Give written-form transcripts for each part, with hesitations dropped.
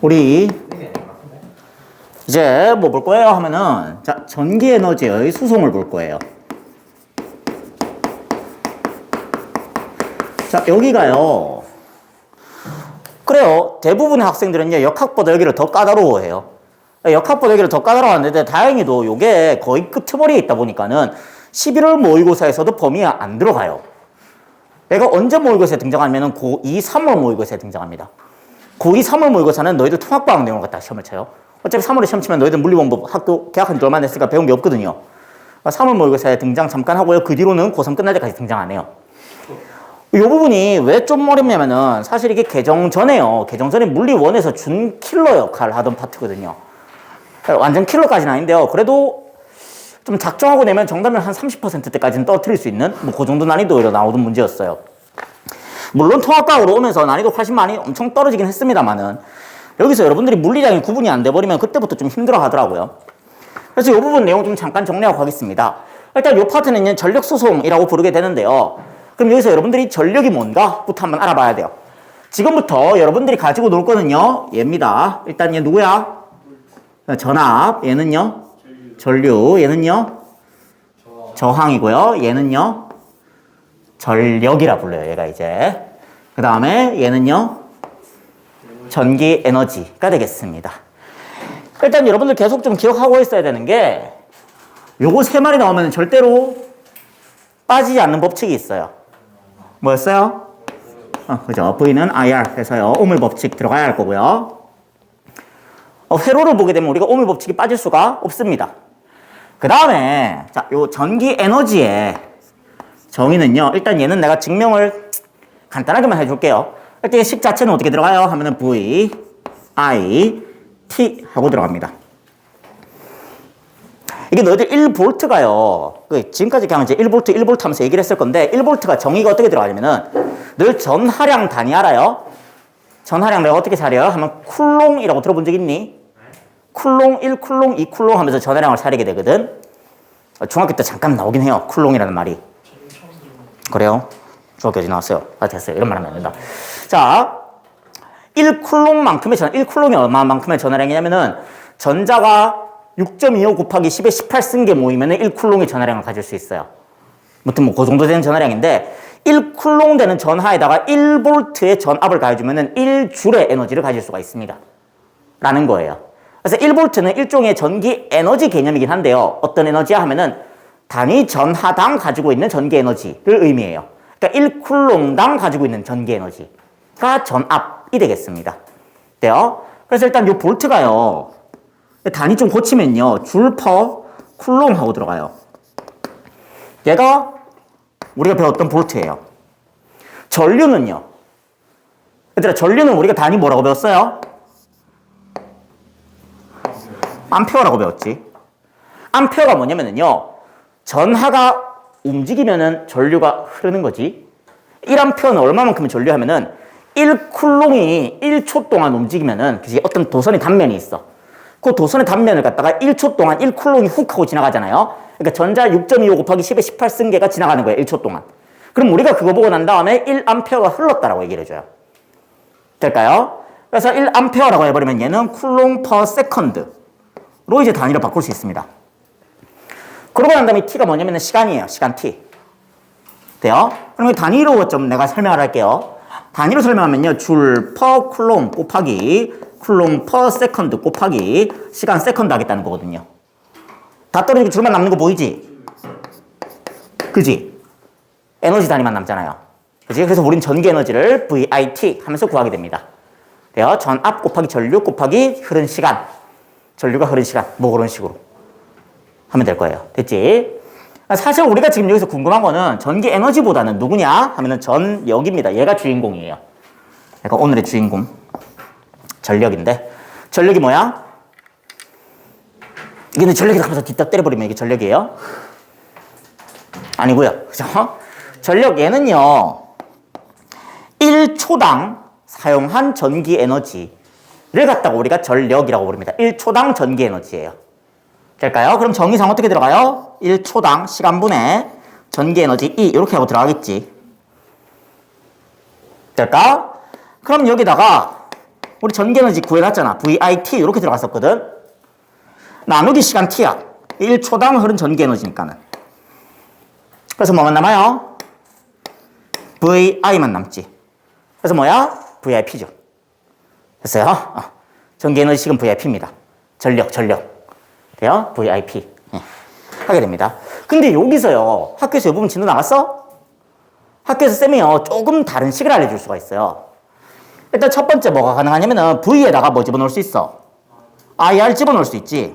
우리 이제 뭐 볼 거예요 하면은 자, 전기 에너지의 수송을 볼 거예요. 자, 여기가요. 그래요. 대부분의 학생들은요, 역학보다 여기를 더 까다로워해요. 역학보다 여기를 더 까다로워하는데 다행히도 이게 거의 끄트머리에 있다 보니까는 11월 모의고사에서도 범위에 안 들어가요. 내가 언제 모의고사에 등장하면은 고2, 3월 모의고사에 등장합니다. 고2, 3월 모의고사는 너희들 통합과학 내용을 갖다가 시험을 쳐요. 어차피 3월에 시험 치면 너희들 물리공부 학교 개학한 지 얼마 안 됐으니까 배운 게 없거든요. 3월 모의고사에 등장 잠깐 하고요. 그 뒤로는 고3 끝날 때까지 등장 안 해요. 이 부분이 왜 좀 어렵냐면은 사실 이게 개정 전에요. 개정 전에 물리 1에서 준 킬러 역할을 하던 파트거든요. 완전 킬러까지는 아닌데요. 그래도 좀 작정하고 내면 정답을 한 30%대까지는 떨어뜨릴 수 있는 뭐 그 정도 난이도로 나오던 문제였어요. 물론 통합과학으로 오면서 난이도 훨씬 많이 엄청 떨어지긴 했습니다만은 여기서 여러분들이 물리량이 구분이 안 돼버리면 그때부터 좀 힘들어 하더라고요. 그래서 이 부분 내용 좀 잠깐 정리하고 가겠습니다. 일단 이 파트는 전력 수송이라고 부르게 되는데요. 그럼 여기서 여러분들이 전력이 뭔가부터 한번 알아봐야 돼요. 지금부터 여러분들이 가지고 놀 거는요, 얘입니다. 일단 얘 누구야? 전압. 얘는요? 전류. 얘는요? 저항이고요. 얘는요? 전력이라 불러요. 얘가 이제. 그 다음에 얘는요? 전기 에너지가 되겠습니다. 일단 여러분들 계속 좀 기억하고 있어야 되는 게 요거 세 마리 나오면 절대로 빠지지 않는 법칙이 있어요. 뭐였어요? 그죠. V는 IR 해서요. 오물 법칙 들어가야 할 거고요. 회로를 보게 되면 우리가 오물 법칙이 빠질 수가 없습니다. 그 다음에 자, 요 전기 에너지의 정의는요. 일단 얘는 내가 증명을 간단하게만 해줄게요. 일단 식 자체는 어떻게 들어가요? 하면은 V, I, T 하고 들어갑니다. 이게 너희들 1V가요. 지금까지 그냥 이제 1V, 1V 하면서 얘기를 했을 건데 1V가 정의가 어떻게 들어가냐면은 늘 전하량 단위 알아요? 전하량 내가 어떻게 사려요? 하면 쿨롱이라고 들어본 적 있니? 쿨롱 1쿨롱 2쿨롱 하면서 전하량을 사리게 되거든. 중학교 때 잠깐 나오긴 해요. 쿨롱이라는 말이. 그래요? 중학교 어디 나왔어요? 아, 됐어요. 이런 말 하면 안 된다. 자, 1쿨롱만큼의 1쿨롱이 얼마만큼의 전하량이냐면은 전자가 6.25 곱하기 10의 18승계 모이면은 1쿨롱의 전하량을 가질 수 있어요. 아무튼 뭐 그 정도 되는 전하량인데 1쿨롱 되는 전하에다가 1V의 전압을 가해주면은 1줄의 에너지를 가질 수가 있습니다. 라는 거예요. 그래서 1V는 일종의 전기 에너지 개념이긴 한데요. 어떤 에너지야 하면은 단위 전하당 가지고 있는 전기 에너지를 의미해요. 그러니까 1쿨롱당 가지고 있는 전기 에너지가 전압이 되겠습니다. 돼요? 그래서 일단 요 볼트가요. 단위 좀 고치면요. 줄 퍼 쿨롱 하고 들어가요. 얘가 우리가 배웠던 볼트예요. 전류는요. 얘들아, 전류는 우리가 단위 뭐라고 배웠어요? 암페어라고 배웠지. 암페어가 뭐냐면요. 전하가 움직이면은 전류가 흐르는 거지. 1암페어는 얼마만큼의 전류 하면은 1쿨롱이 1초 동안 움직이면은 어떤 도선의 단면이 있어. 그 도선의 단면을 갖다가 1초 동안 1쿨롱이 훅 하고 지나가잖아요. 그러니까 전자 6.25 곱하기 10의 18승계가 지나가는 거예요. 1초 동안. 그럼 우리가 그거 보고 난 다음에 1암페어가 흘렀다라고 얘기를 해줘요. 될까요? 그래서 1암페어라고 해버리면 얘는 쿨롱 퍼 세컨드로 이제 단위로 바꿀 수 있습니다. 그러고 난 다음에 T가 뭐냐면 시간이에요. 시간 T. 돼요? 그럼 단위로 좀 내가 설명을 할게요. 단위로 설명하면요. 줄 퍼 쿨롱 곱하기 쿨롱 퍼 세컨드 곱하기 시간 세컨드 하겠다는 거거든요. 다 떨어지고 줄만 남는 거 보이지? 그지? 에너지 단위만 남잖아요. 그지? 그래서 우린 전기 에너지를 VIT 하면서 구하게 됩니다. 돼요? 전압 곱하기 전류 곱하기 흐른 시간. 전류가 흐른 시간. 뭐 그런 식으로 하면 될 거예요. 됐지? 사실 우리가 지금 여기서 궁금한 거는 전기 에너지보다는 누구냐? 하면은 전력입니다. 얘가 주인공이에요. 그러니까 오늘의 주인공. 전력인데. 전력이 뭐야? 이게 전력이다 하면서 뒷다 때려버리면 이게 전력이에요? 아니고요. 그죠? 전력 얘는요. 1초당 사용한 전기 에너지를 갖다가 우리가 전력이라고 부릅니다. 1초당 전기 에너지예요. 될까요? 그럼 정의상 어떻게 들어가요? 1초당 시간분의 전기 에너지 E 이렇게 하고 들어가겠지. 될까? 그럼 여기다가 우리 전기에너지 구해놨잖아. VIT 이렇게 들어갔었거든. 나누기 시간 T야. 1초당 흐른 전기에너지니까는. 그래서 뭐만 남아요? VI만 남지. 그래서 뭐야? VIP죠. 됐어요? 전기에너지식은 VIP입니다. 전력. 돼요? VIP. 예. 하게 됩니다. 근데 여기서요, 학교에서 이 부분 진도 나갔어? 학교에서 쌤이요, 조금 다른 식을 알려줄 수가 있어요. 일단 첫 번째 뭐가 가능하냐면은 V에다가 뭐 집어넣을 수 있어? IR 집어넣을 수 있지.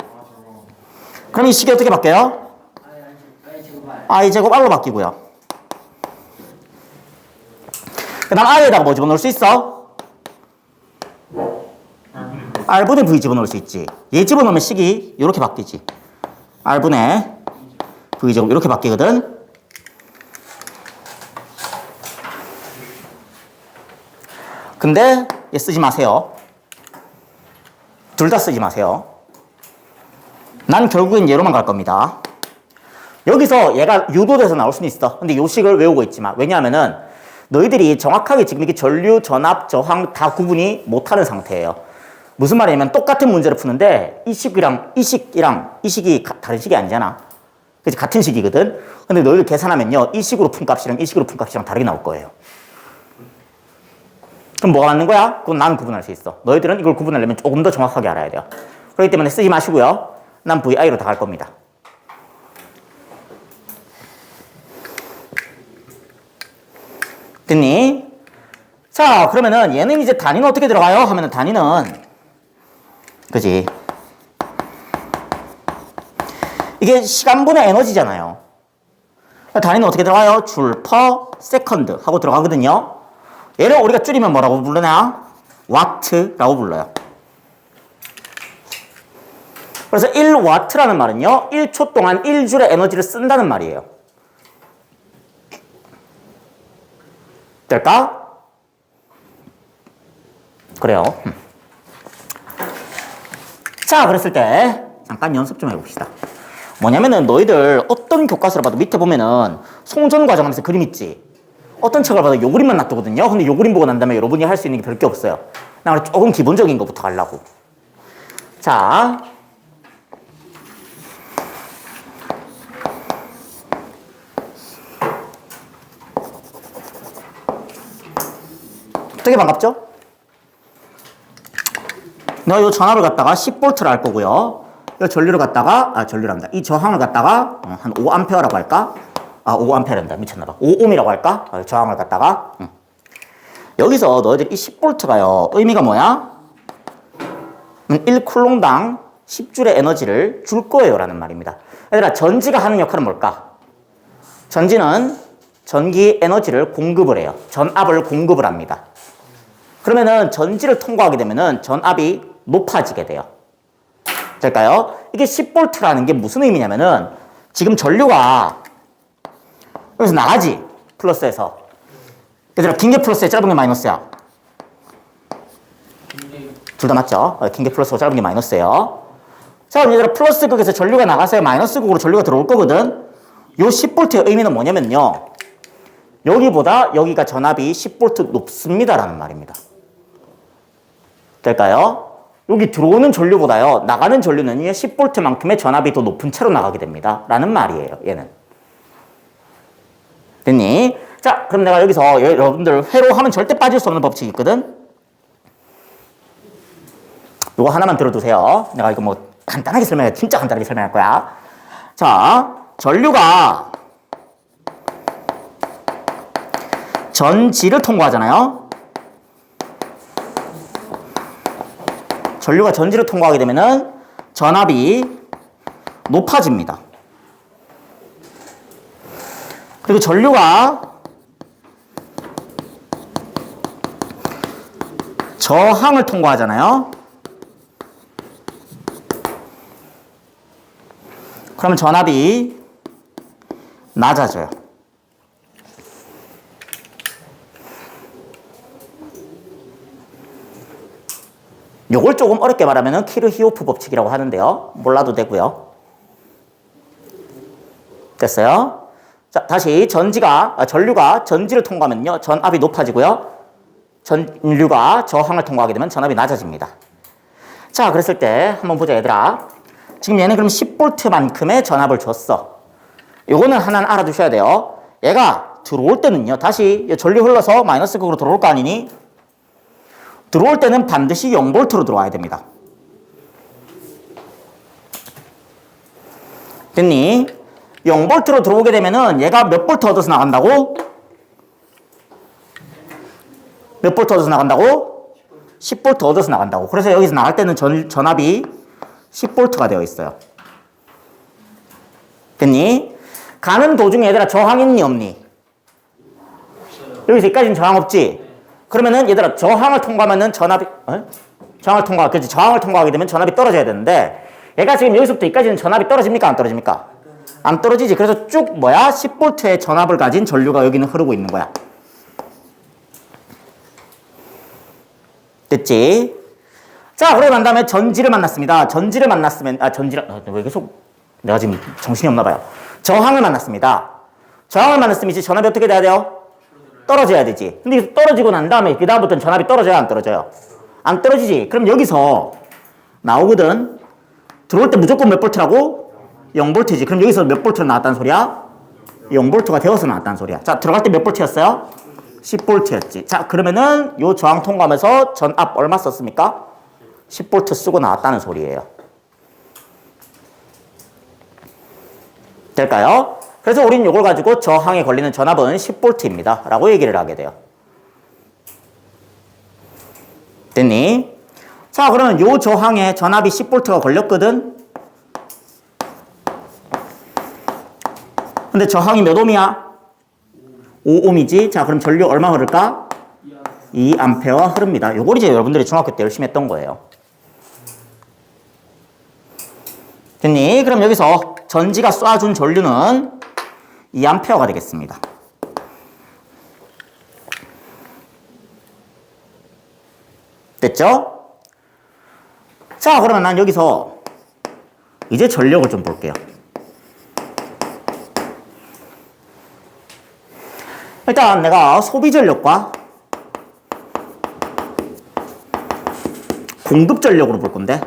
그럼 이 식이 어떻게 바뀌어요? I제곱 R로 바뀌고요. 그 다음 I에다가 뭐 집어넣을 수 있어? R분의 V 집어넣을 수 있지. 얘 집어넣으면 식이 이렇게 바뀌지. R분의 V제곱 이렇게 바뀌거든. 근데 얘 쓰지 마세요. 둘 다 쓰지 마세요. 난 결국엔 얘로만 갈 겁니다. 여기서 얘가 유도돼서 나올 수는 있어. 근데 요 식을 외우고 있지만. 왜냐하면은 너희들이 정확하게 지금 이게 전류, 전압, 저항 다 구분이 못하는 상태예요. 무슨 말이냐면 똑같은 문제를 푸는데 이 식이랑 이 식이 다른 식이 아니잖아. 그치? 같은 식이거든. 근데 너희들 계산하면요, 이 식으로 푼 값이랑 이 식으로 푼 값이랑 다르게 나올 거예요. 그럼 뭐가 맞는 거야? 그건 나는 구분할 수 있어. 너희들은 이걸 구분하려면 조금 더 정확하게 알아야 돼요. 그렇기 때문에 쓰지 마시고요. 난 VI로 다 갈 겁니다. 됐니? 자, 그러면은 얘는 이제 단위는 어떻게 들어가요? 하면은 단위는, 그지? 이게 시간분의 에너지잖아요. 단위는 어떻게 들어가요? 줄 퍼 세컨드 하고 들어가거든요. 얘를 우리가 줄이면 뭐라고 부르냐? 와트라고 불러요. 그래서 1와트라는 말은요, 1초 동안 1줄의 에너지를 쓴다는 말이에요. 될까? 그래요. 자, 그랬을 때 잠깐 연습 좀 해봅시다. 뭐냐면은 너희들 어떤 교과서를 봐도 밑에 보면은 송전 과정 하면서 그림 있지? 어떤 책을 봐도 요 그림만 놔두거든요. 근데 요 그림 보고 난 다음에 여러분이 할 수 있는 게 별 게 없어요. 나 조금 기본적인 것부터 하려고. 자, 되게 반갑죠? 내가 요 전압을 갖다가 10V를 할 거고요. 이 전류를 갖다가, 전류란다. 이 저항을 갖다가 한 5A라고 할까? 5A란다. 미쳤나봐. 5ohm이라고 할까? 저항을 갖다가. 여기서 너희들 이 10V가요, 의미가 뭐야? 1쿨롱당 10줄의 에너지를 줄 거예요 라는 말입니다. 얘들아, 전지가 하는 역할은 뭘까? 전지는 전기 에너지를 공급을 해요. 전압을 공급을 합니다. 그러면은 전지를 통과하게 되면은 전압이 높아지게 돼요. 될까요? 이게 10V라는 게 무슨 의미냐면은 지금 전류가 여기서 나가지, 플러스에서. 얘들아, 긴 게 플러스야, 짧은 게 마이너스야? 둘 다 맞죠? 긴 게 플러스고 짧은 게 마이너스예요. 자, 그럼 얘들아, 플러스 극에서 전류가 나가서 마이너스 극으로 전류가 들어올 거거든. 요 10V의 의미는 뭐냐면요, 여기보다 여기가 전압이 10V 높습니다라는 말입니다. 될까요? 여기 들어오는 전류보다요, 나가는 전류는 10V만큼의 전압이 더 높은 채로 나가게 됩니다 라는 말이에요, 얘는. 됐니? 자, 그럼 내가 여기서 여러분들 회로 하면 절대 빠질 수 없는 법칙이 있거든. 요거 하나만 들어두세요. 내가 이거 뭐 간단하게 설명해, 진짜 간단하게 설명할 거야. 자, 전류가 전지를 통과하잖아요. 전류가 전지를 통과하게 되면은 전압이 높아집니다. 그리고 전류가 저항을 통과하잖아요. 그러면 전압이 낮아져요. 요걸 조금 어렵게 말하면 키르히오프 법칙이라고 하는데요. 몰라도 되고요. 됐어요? 자, 다시 전류가 전지를 통과하면요, 전압이 높아지고요. 전류가 저항을 통과하게 되면 전압이 낮아집니다. 자, 그랬을 때 한번 보자, 얘들아. 지금 얘는 그럼 10V만큼의 전압을 줬어. 요거는 하나는 알아두셔야 돼요. 얘가 들어올 때는요, 다시 전류 흘러서 마이너스 극으로 들어올 거 아니니? 들어올 때는 반드시 0V로 들어와야 됩니다. 됐니? 0V로 들어오게 되면은 얘가 몇 볼트 얻어서 나간다고? 몇 볼트 얻어서 나간다고? 10V 얻어서 나간다고. 그래서 여기서 나갈 때는 전압이 10V가 되어 있어요. 됐니? 가는 도중에 얘들아 저항 있니 없니? 여기서 여기까지는 저항 없지? 그러면은 얘들아 저항을 통과하면은 전압이 저항을 통과하게 되면 전압이 떨어져야 되는데 얘가 지금 여기서부터 여기까지는 전압이 떨어집니까 안 떨어집니까? 안 떨어지지. 그래서 쭉 10V의 전압을 가진 전류가 여기는 흐르고 있는 거야. 됐지? 자, 그러고 난 다음에 전지를 만났습니다. 전지를 만났으면 왜 계속 내가 지금 정신이 없나 봐요. 저항을 만났습니다. 저항을 만났으면 이제 전압이 어떻게 돼야 돼요? 떨어져야 되지. 근데 떨어지고 난 다음에 그 다음부터는 전압이 떨어져요 안 떨어져요? 안 떨어지지. 그럼 여기서 나오거든. 들어올 때 무조건 몇 볼트라고? 0V지. 그럼 여기서 몇 볼트로 나왔다는 소리야? 0V가 되어서 나왔다는 소리야. 자, 들어갈 때 몇 볼트였어요? 10V였지. 자, 그러면은 요 저항 통과하면서 전압 얼마 썼습니까? 10V 쓰고 나왔다는 소리예요. 될까요? 그래서 우린 이걸 가지고 저항에 걸리는 전압은 10V입니다. 라고 얘기를 하게 돼요. 됐니? 자, 그러면 요 저항에 전압이 10V가 걸렸거든? 근데 저항이 몇 옴이야? 5옴이지? 자, 그럼 전류 얼마 흐를까? 2A 흐릅니다. 요걸 이제 여러분들이 중학교 때 열심히 했던 거예요. 됐니? 그럼 여기서 전지가 쏴준 전류는 2A가 되겠습니다. 됐죠? 자, 그러면 난 여기서 이제 전력을 좀 볼게요. 일단 내가 소비 전력과 공급 전력으로 볼 건데,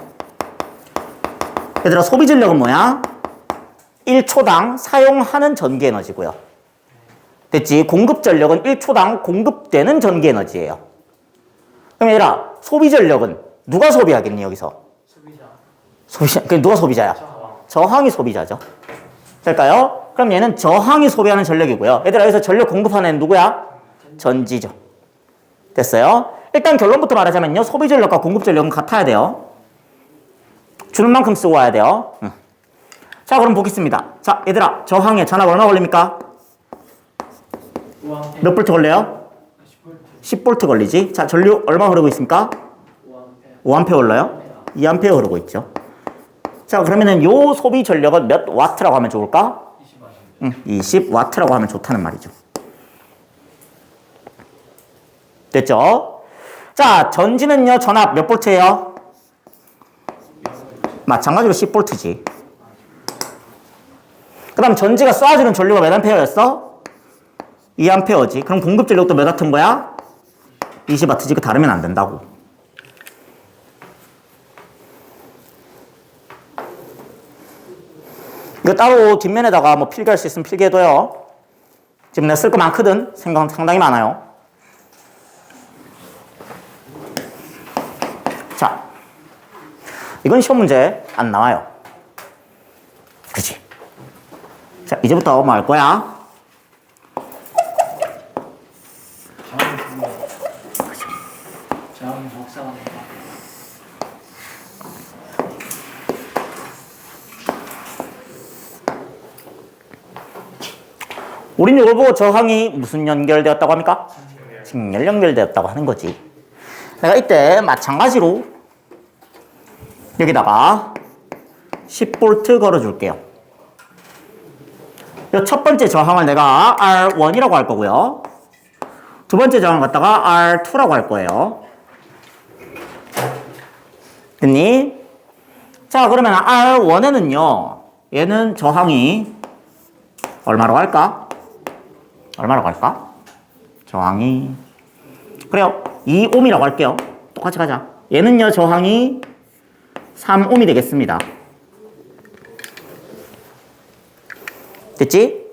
얘들아 소비 전력은 뭐야? 1초당 사용하는 전기 에너지고요. 됐지? 공급 전력은 1초당 공급되는 전기 에너지예요. 그럼 얘들아 소비 전력은 누가 소비하겠니 여기서? 소비자. 그 누가 소비자야? 저항이 소비자죠. 될까요? 그럼 얘는 저항이 소비하는 전력이고요. 얘들아 여기서 전력 공급하는 애는 누구야? 전지죠. 됐어요? 일단 결론부터 말하자면요. 소비 전력과 공급 전력은 같아야 돼요. 주는 만큼 쓰고 와야 돼요. 자, 그럼 보겠습니다. 자, 얘들아 저항에 전압 얼마 걸립니까? 몇 볼트 걸려요? 10볼트 걸리지. 자, 전류 얼마 흐르고 있습니까? 5A 흘러요? 2A 흐르고 있죠. 자, 그러면은 요 소비 전력은 몇 와트라고 하면 좋을까? 20와트라고 하면 좋다는 말이죠. 됐죠? 자, 전지는요 전압 몇 볼트예요? 마찬가지로 10볼트지. 그 다음 전지가 쏴주는 전류가 몇 암페어였어? 2A지. 그럼 공급 전력도 몇 와트인 거야? 20W지. 그 다르면 안 된다고. 이거 따로 뒷면에다가 뭐 필기할 수 있으면 필기해둬요. 지금 내가 쓸 거 많거든. 상당히 많아요. 자, 이건 시험 문제 안 나와요. 그치? 자, 이제부터 뭐 할 거야? 우린 이걸 보고 저항이 무슨 연결되었다고 합니까? 직렬 연결되었다고 하는 거지. 내가 이때 마찬가지로 여기다가 10V 걸어줄게요. 이 첫 번째 저항을 내가 R1이라고 할 거고요. 두 번째 저항을 갖다가 R2라고 할 거예요. 됐니? 자, 그러면 R1에는요, 얘는 저항이 얼마로 갈까? 얼마로 갈까? 저항이, 그래요. 2옴이라고 할게요. 똑같이 가자. 얘는요, 저항이 3옴이 되겠습니다. 됐지?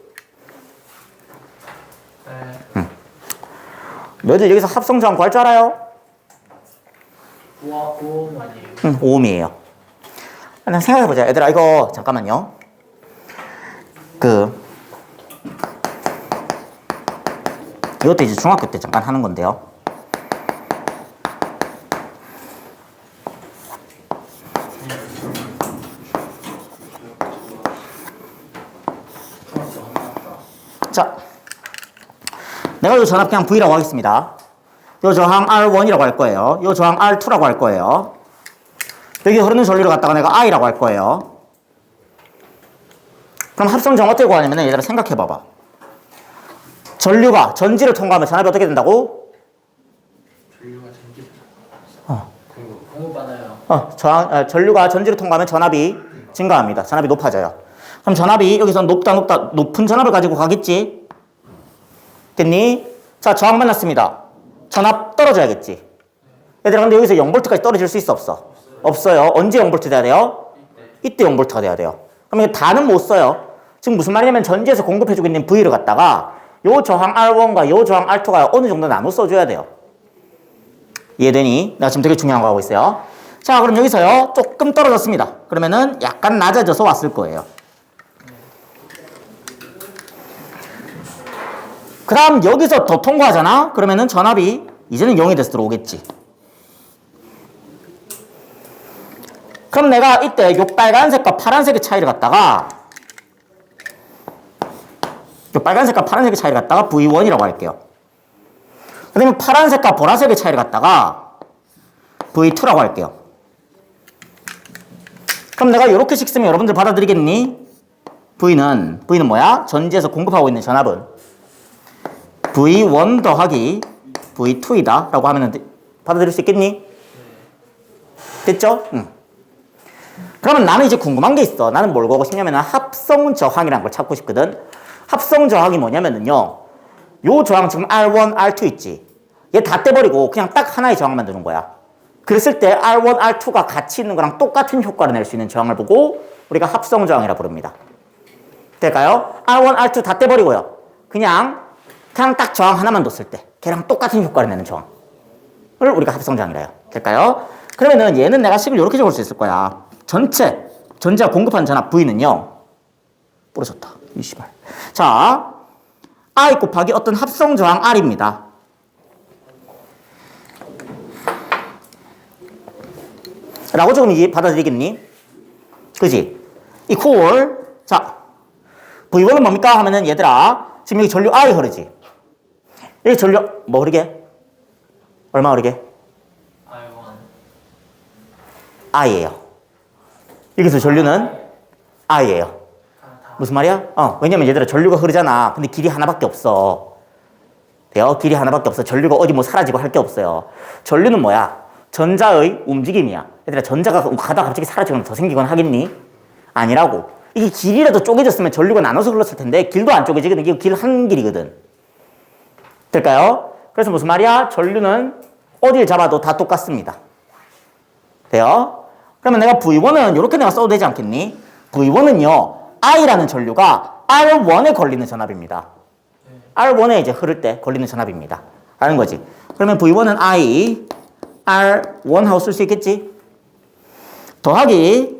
네. 너희들 여기서 합성 저항 구할 줄 알아요? 5옴 아니에요? 응, 5옴이에요. 생각해보자. 얘들아, 이거, 잠깐만요. 이것도 이제 중학교 때 잠깐 하는 건데요. 자, 내가 이 전압 그냥 V라고 하겠습니다. 이 저항 R1이라고 할 거예요. 이 저항 R2라고 할 거예요. 여기 흐르는 전류를 갖다가 내가 I라고 할 거예요. 그럼 합성 저항 어떻게 구하냐면 얘들아 생각해봐봐. 전류가 전지를 통과하면 전압이 어떻게 된다고? 전류가 전기 공급 받아요. 전류가 전지를 통과하면 전압이 증가합니다. 전압이 높아져요. 그럼 전압이 여기서 높은 전압을 가지고 가겠지? 됐니? 자, 저항 만났습니다. 전압 떨어져야겠지. 얘들아, 근데 여기서 0V까지 떨어질 수 있어, 없어? 없어요. 언제 0V 돼야 돼요? 이때 0V가 돼야 돼요. 그럼 이거 다는 못 써요. 지금 무슨 말이냐면 전지에서 공급해주고 있는 V를 갖다가 요 저항 R1과 요 저항 R2가 어느 정도 나눠 써줘야 돼요. 이해되니? 내가 지금 되게 중요한 거 하고 있어요. 자, 그럼 여기서요, 조금 떨어졌습니다. 그러면은 약간 낮아져서 왔을 거예요. 그 다음 여기서 더 통과하잖아? 그러면은 전압이 이제는 0이 돼서 들어오겠지. 그럼 내가 이때 요 빨간색과 파란색의 차이를 갖다가 요 빨간색과 파란색의 차이를 갖다가 V1이라고 할게요. 그 다음에 파란색과 보라색의 차이를 갖다가 V2라고 할게요. 그럼 내가 이렇게씩 쓰면 여러분들 받아들이겠니? V는 뭐야? 전지에서 공급하고 있는 전압은 V1 더하기 V2이다 라고 하면 받아들일 수 있겠니? 됐죠? 응. 그러면 나는 이제 궁금한 게 있어. 나는 뭘 보고 싶냐면 합성 저항이라는 걸 찾고 싶거든. 합성 저항이 뭐냐면요, 요 저항 지금 R1, R2 있지? 얘 다 떼버리고 그냥 딱 하나의 저항 만드는 거야. 그랬을 때 R1, R2가 같이 있는 거랑 똑같은 효과를 낼 수 있는 저항을 보고 우리가 합성 저항이라 부릅니다. 될까요? R1, R2 다 떼버리고요. 그냥 딱 저항 하나만 뒀을 때 걔랑 똑같은 효과를 내는 저항을 우리가 합성 저항이라 해요. 될까요? 그러면은 얘는 내가 식을 이렇게 적을 수 있을 거야. 전체 전지가 공급한 전압 V는요, 부러졌다. 이씨발. 자, I 곱하기 어떤 합성 저항 R입니다. 라고 조금 받아들이겠니? 그지? 이퀄. 자, V1은 뭡니까? 하면은 얘들아, 지금 여기 전류 I 흐르지? 여기 전류 뭐 흐르게? 얼마 흐르게? I예요. 여기서 전류는 I예요. 무슨 말이야? 왜냐면 얘들아 전류가 흐르잖아. 근데 길이 하나밖에 없어. 돼요? 길이 하나밖에 없어. 전류가 어디 뭐 사라지고 할 게 없어요. 전류는 뭐야? 전자의 움직임이야. 얘들아 전자가 가다가 갑자기 사라지거나 더 생기거나 하겠니? 아니라고. 이게 길이라도 쪼개졌으면 전류가 나눠서 흘렀을 텐데 길도 안 쪼개지거든. 이게 길 한 길이거든. 될까요? 그래서 무슨 말이야? 전류는 어딜 잡아도 다 똑같습니다. 돼요? 그러면 내가 V1은 이렇게 내가 써도 되지 않겠니? V1은요, I라는 전류가 R1에 걸리는 전압입니다. R1에 이제 흐를 때 걸리는 전압입니다. 라는 거지. 그러면 V1은 I, R1 하고 쓸 수 있겠지? 더하기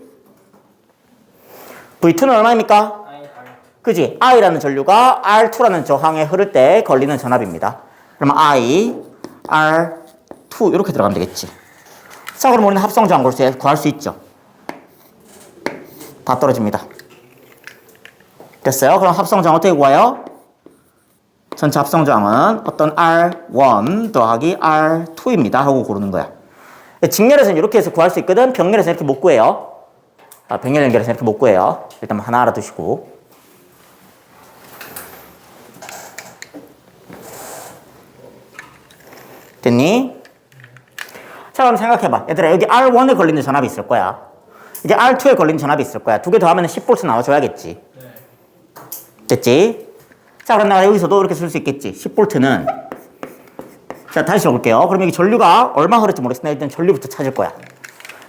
V2는 얼마입니까? 그지? I라는 전류가 R2라는 저항에 흐를 때 걸리는 전압입니다. 그러면 I, R2 이렇게 들어가면 되겠지. 자, 그럼 우리는 합성 저항 구할 수 있죠. 다 떨어집니다. 됐어요? 그럼 합성 저항 어떻게 구해요? 전체 합성 저항은 어떤 R1 더하기 R2입니다 하고 고르는 거야. 직렬에서는 이렇게 해서 구할 수 있거든. 병렬에서는 이렇게 못 구해요. 병렬 연결해서 이렇게 못 구해요. 일단 하나 알아두시고. 됐니? 자, 그럼 생각해봐. 얘들아, 여기 R1에 걸리는 전압이 있을 거야. 이게 R2에 걸리는 전압이 있을 거야. 두 개 더하면 10V 나와줘야겠지. 됐지? 자, 그럼 내가 여기서도 이렇게 쓸 수 있겠지. 10V는 자, 다시 적을게요. 그럼 여기 전류가 얼마 흐를지 모르겠으나 일단 전류부터 찾을 거야.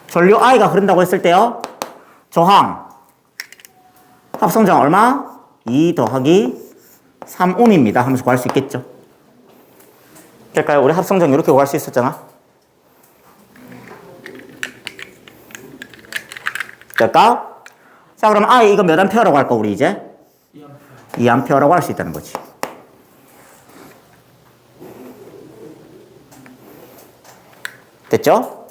전류 I가 흐른다고 했을 때요. 저항. 합성저항 얼마? 2 더하기 3옴입니다. 하면서 구할 수 있겠죠. 될까요? 우리 합성저항 이렇게 구할 수 있었잖아. 될까? 자, 그럼 I 이거 몇 암페어라고 할까, 우리 이제? 2암페어라고 할 수 있다는 거지. 됐죠?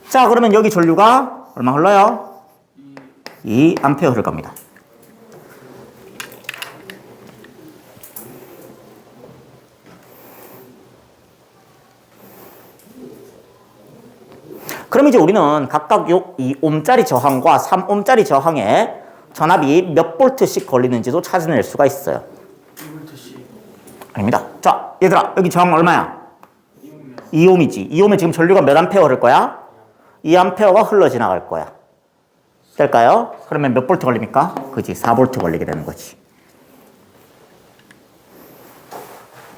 자, 그러면 여기 전류가 얼마 흘러요? 2암페어 흐를 겁니다. 그럼 이제 우리는 각각 요 2옴짜리 저항과 3옴짜리 저항에 전압이 몇 볼트씩 걸리는지도 찾아낼 수가 있어요. 2볼트씩. 아닙니다. 자, 얘들아, 여기 저항 얼마야? 2옴이지. 2옴에 지금 전류가 몇 암페어 흐를 거야? 2암페어가 흘러 지나갈 거야. 될까요? 그러면 몇 볼트 걸립니까? 그지, 4볼트 걸리게 되는 거지.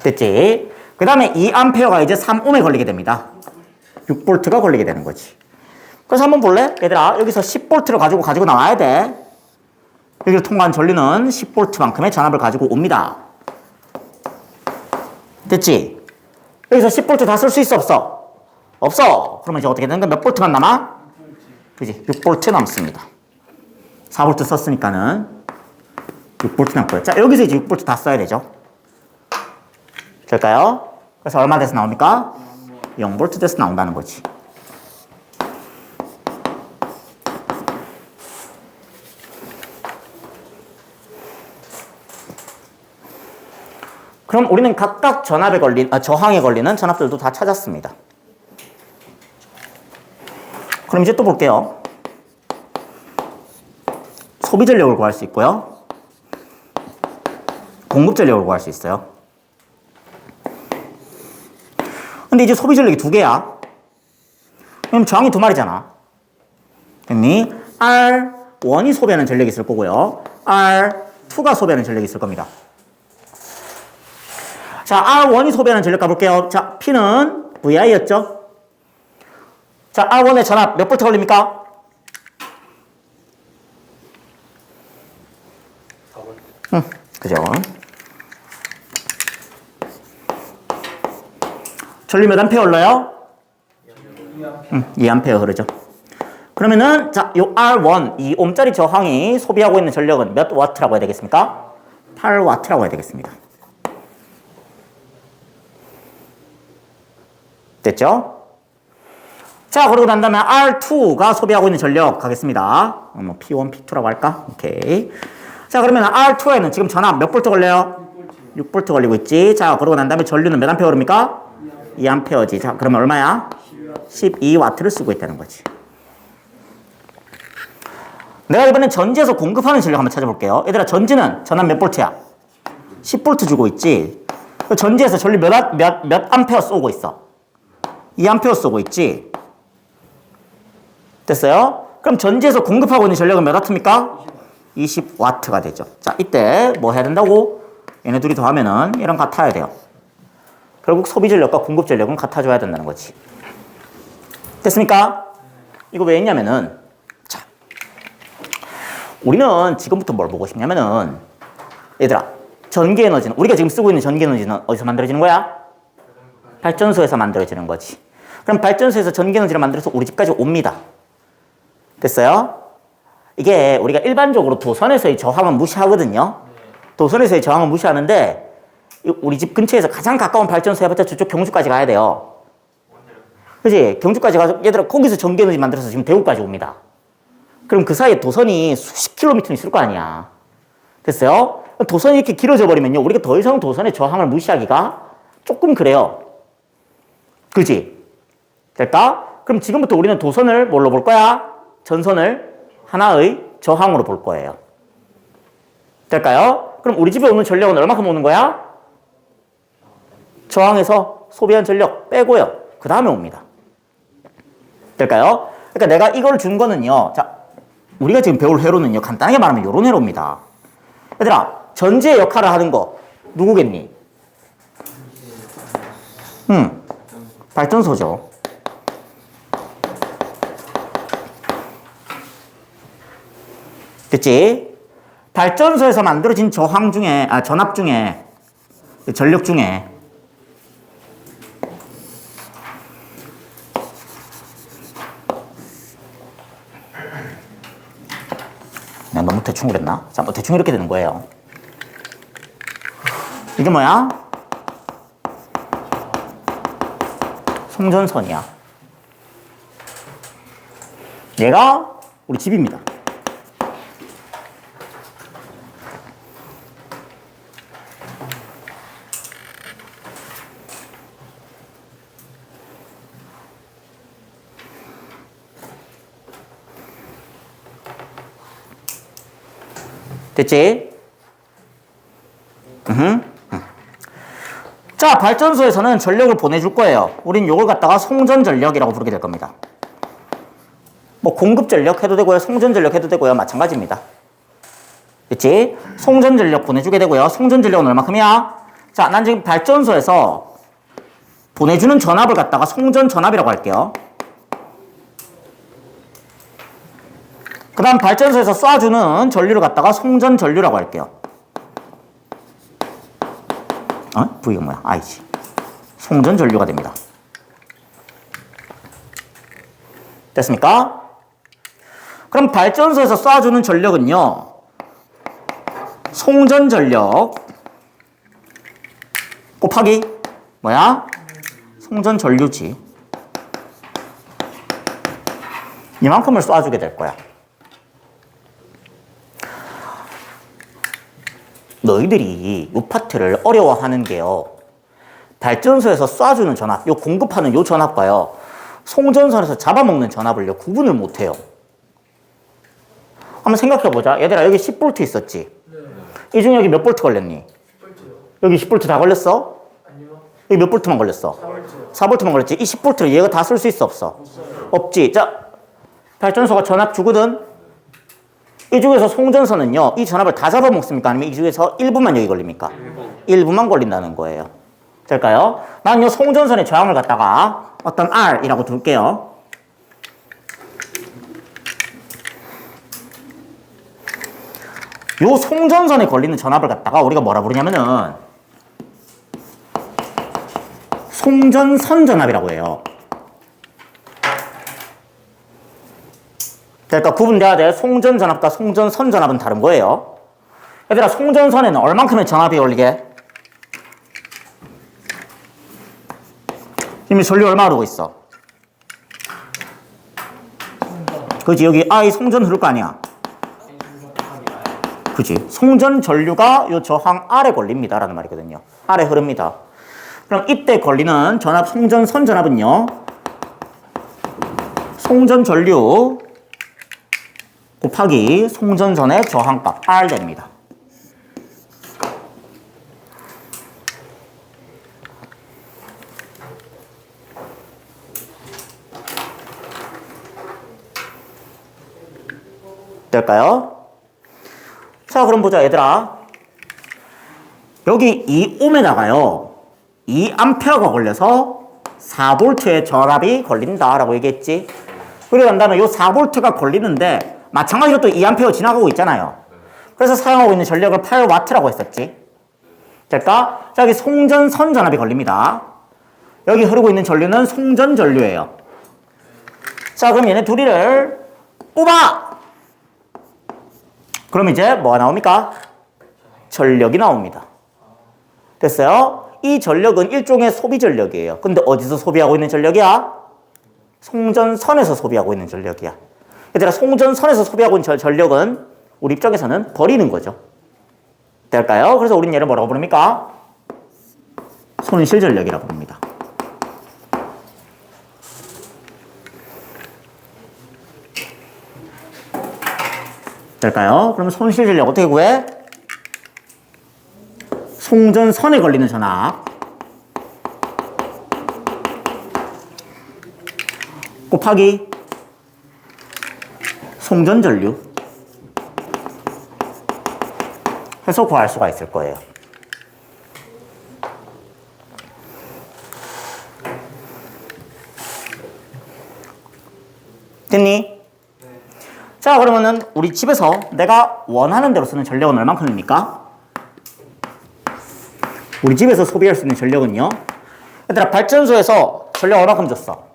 됐지? 그 다음에 2암페어가 이제 3옴에 걸리게 됩니다. 6볼트가 걸리게 되는 거지. 그래서 한번 볼래? 얘들아, 여기서 10볼트를 가지고 나와야 돼. 여기를 통과한 전류는 10볼트만큼의 전압을 가지고 옵니다. 됐지? 여기서 10볼트 다 쓸 수 있어, 없어? 없어. 그러면 이제 어떻게 되는 거야? 몇 볼트만 남아? 그지? 6볼트 남습니다. 4볼트 썼으니까는 6볼트 남고요. 자, 여기서 이제 6볼트 다 써야 되죠. 될까요? 그래서 얼마 돼서 나옵니까? 0볼트 돼서 나온다는 거지. 그럼 우리는 각각 저항에 걸리는 전압들도 다 찾았습니다. 그럼 이제 또 볼게요. 소비 전력을 구할 수 있고요. 공급 전력을 구할 수 있어요. 근데 이제 소비 전력이 두 개야. 그럼 저항이 두 마리잖아. 됐니? R1이 소비하는 전력이 있을 거고요. R2가 소비하는 전력이 있을 겁니다. 자, R1이 소비하는 전력 가볼게요. 자, P는 VI였죠? 자, R1의 전압 몇 볼트 걸립니까? 4볼트. 그죠? 전류 몇 암페어 흘러요? 2암페어 흐르죠. 그러면은, 자, 요 R1, 2옴짜리 저항이 소비하고 있는 전력은 몇 와트라고 해야 되겠습니까? 8와트라고 해야 되겠습니다. 됐죠? 자, 그러고 난 다음에 R2가 소비하고 있는 전력 가겠습니다. 뭐 P1, P2라고 할까? 오케이. 자, 그러면 R2에는 지금 전압 몇 볼트 걸려요? 6볼트 걸리고 있지. 자, 그러고 난 다음에 전류는 몇 암페어 흐릅니까? 2암페어지. 자, 그러면 얼마야? 12와트를 쓰고 있다는 거지. 내가 이번엔 전지에서 공급하는 전력 한번 찾아볼게요. 얘들아, 전지는 전압 몇 볼트야? 10볼트 주고 있지. 전지에서 전류 몇 암페어 쏘고 있어? 2암페어 쏘고 있지. 됐어요? 그럼 전지에서 공급하고 있는 전력은 몇 와트입니까? 20와트가 되죠. 자, 이때 뭐 해야 된다고? 얘네 둘이 더하면은 얘랑 같아야 돼요. 결국 소비 전력과 공급 전력은 같아줘야 된다는 거지. 됐습니까? 이거 왜 했냐면은, 자, 우리는 지금부터 뭘 보고 싶냐면은, 얘들아, 전기 에너지는, 우리가 지금 쓰고 있는 전기 에너지는 어디서 만들어지는 거야? 발전소에서 만들어지는 거지. 그럼 발전소에서 전기 에너지를 만들어서 우리 집까지 옵니다. 됐어요? 이게 우리가 일반적으로 도선에서의 저항은 무시하거든요. 도선에서의 저항은 무시하는데, 우리 집 근처에서 가장 가까운 발전소 해봤자 저쪽 경주까지 가야 돼요. 그지? 경주까지 가서 얘들아 거기서 전기 에너지 만들어서 지금 대구까지 옵니다. 그럼 그 사이에 도선이 수십 킬로미터 있을 거 아니야. 됐어요? 도선이 이렇게 길어져 버리면요, 우리가 더 이상 도선의 저항을 무시하기가 조금 그래요. 그지? 될까? 그럼 지금부터 우리는 도선을 뭘로 볼 거야? 전선을 하나의 저항으로 볼 거예요. 될까요? 그럼 우리 집에 오는 전력은 얼마큼 오는 거야? 저항에서 소비한 전력 빼고요. 그 다음에 옵니다. 될까요? 그러니까 내가 이걸 준 거는요. 자, 우리가 지금 배울 회로는요. 간단하게 말하면 요런 회로입니다. 얘들아, 전지의 역할을 하는 거 누구겠니? 발전소죠. 됐지? 발전소에서 만들어진 저항 중에, 전압 중에, 전력 중에 내가 너무 대충 그랬나? 자, 뭐 대충 이렇게 되는 거예요. 이게 뭐야? 송전선이야. 얘가 우리 집입니다. 됐지? 자, 발전소에서는 전력을 보내줄 거예요. 우린 이걸 갖다가 송전전력이라고 부르게 될 겁니다. 뭐 공급전력 해도 되고요. 송전전력 해도 되고요. 마찬가지입니다. 됐지? 송전전력 보내주게 되고요. 송전전력은 얼마큼이야? 자, 난 지금 발전소에서 보내주는 전압을 갖다가 송전전압이라고 할게요. 그 다음 발전소에서 쏴주는 전류를 갖다가 송전전류라고 할게요. V가 뭐야? I지. 송전전류가 됩니다. 됐습니까? 그럼 발전소에서 쏴주는 전력은요, 송전전력 곱하기 뭐야? 송전전류지. 이만큼을 쏴주게 될 거야. 너희들이 이 파트를 어려워하는 게요, 발전소에서 쏴주는 전압, 요 공급하는 요 전압과요, 송전선에서 잡아먹는 전압을요, 구분을 못해요. 한번 생각해보자. 얘들아, 여기 10V 있었지? 이 중에 여기 몇 볼트 걸렸니? 10V요. 여기 10V 다 걸렸어? 아니요. 여기 몇 볼트만 걸렸어? 4V요. 4볼트만 걸렸지? 이 10볼트를 얘가 다 쓸 수 있어, 없어? 없지. 자, 발전소가 전압 주거든? 이 중에서 송전선은요, 이 전압을 다 잡아먹습니까? 아니면 이 중에서 일부만 여기 걸립니까? 일부만 걸린다는 거예요. 될까요? 난 이 송전선의 저항을 갖다가 어떤 R이라고 둘게요. 요 송전선에 걸리는 전압을 갖다가 우리가 뭐라 부르냐면은 송전선 전압이라고 해요. 그러니까 구분돼야 돼. 송전 전압과 송전선 전압은 다른 거예요. 얘들아, 송전선에는 얼만큼의 전압이 걸리게? 이미 전류 얼마 흐르고 있어? 그지? 여기 I 송전 흐를 거 아니야? 그지? 송전 전류가 요 저항 R에 걸립니다 라는 말이거든요. R에 흐릅니다. 그럼 이때 걸리는 전압, 송전선 전압은요, 송전 전류 곱하기 송전선의 저항값 R 됩니다. 될까요? 자, 그럼 보자, 얘들아. 여기 이 옴에다가요, 2A가 걸려서 4V의 전압이 걸린다라고 얘기했지. 그리고 난 다음에 이 4V가 걸리는데 마찬가지로 또 2A 지나가고 있잖아요. 그래서 사용하고 있는 전력을 8W라고 했었지. 될까? 자, 여기 송전선 전압이 걸립니다. 여기 흐르고 있는 전류는 송전전류예요. 자, 그럼 얘네 둘이를 뽑아! 그럼 이제 뭐가 나옵니까? 전력이 나옵니다. 됐어요? 이 전력은 일종의 소비 전력이에요. 근데 어디서 소비하고 있는 전력이야? 송전선에서 소비하고 있는 전력이야. 얘들아, 송전선에서 소비하고 있는 전력은 우리 입장에서는 버리는 거죠. 될까요? 그래서 우린 얘를 뭐라고 부릅니까? 손실 전력이라고 부릅니다. 될까요? 그럼 손실 전력 어떻게 구해? 송전선에 걸리는 전압 곱하기 송전전류 해서 구할 수가 있을 거예요. 됐니? 자, 그러면은 우리 집에서 내가 원하는 대로 쓰는 전력은 얼만큼입니까? 우리 집에서 소비할 수 있는 전력은요? 얘들아, 발전소에서 전력 얼마큼 줬어?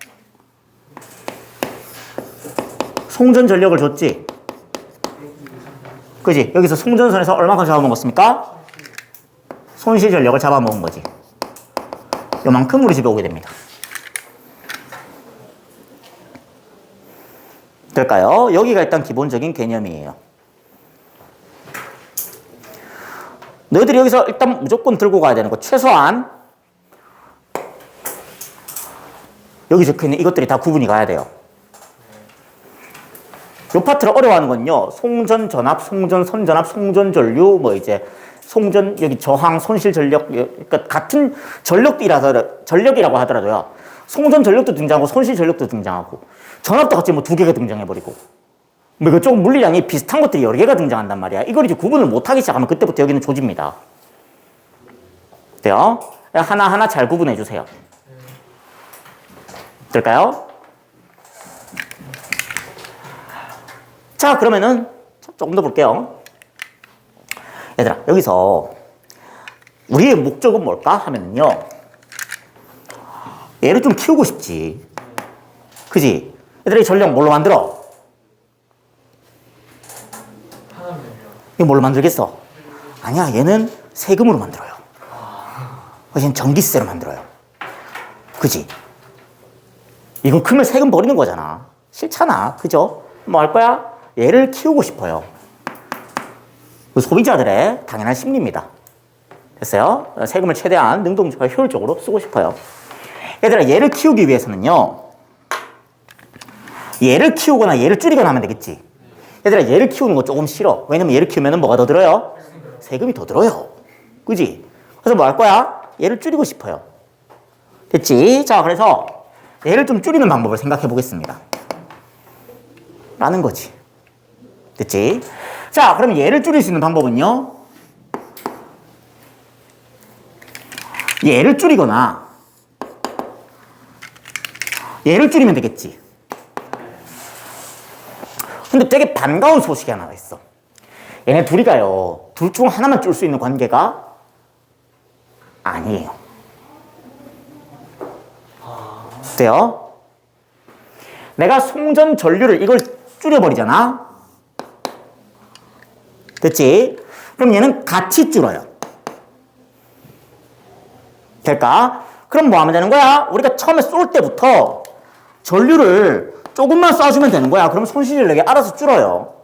송전 전력을 줬지? 그지? 여기서 송전선에서 얼마큼 잡아먹었습니까? 손실 전력을 잡아먹은 거지. 요만큼 우리 집에 오게 됩니다. 될까요? 여기가 일단 기본적인 개념이에요. 너희들이 여기서 일단 무조건 들고 가야 되는 거, 최소한 여기 적혀있는 이것들이 다 구분이 가야 돼요. 요 파트를 어려워하는 건요, 송전 전압, 송전 선전압, 송전 전류, 뭐 이제 송전 여기 저항, 손실 전력, 그러니까 같은 전력이라고 하더라도요, 송전 전력도 등장하고 손실 전력도 등장하고 전압도 같이 뭐 두 개가 등장해버리고 뭐 이거 조금 물리량이 비슷한 것들이 여러 개가 등장한단 말이야. 이걸 이제 구분을 못하기 시작하면 그때부터 여기는 조집니다. 돼요? 하나하나 잘 구분해 주세요. 될까요? 자, 그러면은 조금 더 볼게요. 얘들아, 여기서 우리의 목적은 뭘까 하면요, 얘를 좀 키우고 싶지. 그지? 얘들아, 이 전력 뭘로 만들어? 이거 뭘로 만들겠어? 아니야, 얘는 세금으로 만들어요. 얘는 전기세로 만들어요. 그지? 이건 크면 세금 버리는 거잖아. 싫잖아. 그죠? 뭐 할 거야? 얘를 키우고 싶어요. 소비자들의 당연한 심리입니다. 됐어요? 세금을 최대한 능동적으로 효율적으로 쓰고 싶어요. 얘들아, 얘를 키우기 위해서는요, 얘를 키우거나 얘를 줄이거나 하면 되겠지. 얘들아, 얘를 키우는 거 조금 싫어. 왜냐면 얘를 키우면 뭐가 더 들어요? 세금이 더 들어요. 그지? 그래서 뭐 할 거야? 얘를 줄이고 싶어요. 됐지? 자, 그래서 얘를 좀 줄이는 방법을 생각해 보겠습니다. 라는 거지. 됐지? 자, 그러면 얘를 줄일 수 있는 방법은요, 얘를 줄이거나 얘를 줄이면 되겠지. 근데 되게 반가운 소식이 하나가 있어. 얘네 둘이가요, 둘 중 하나만 줄 수 있는 관계가 아니에요. 돼요? 내가 송전 전류를 이걸 줄여버리잖아? 됐지? 그럼 얘는 같이 줄어요. 될까? 그럼 뭐 하면 되는 거야? 우리가 처음에 쏠 때부터 전류를 조금만 쏴주면 되는 거야. 그럼 손실 전력이 알아서 줄어요.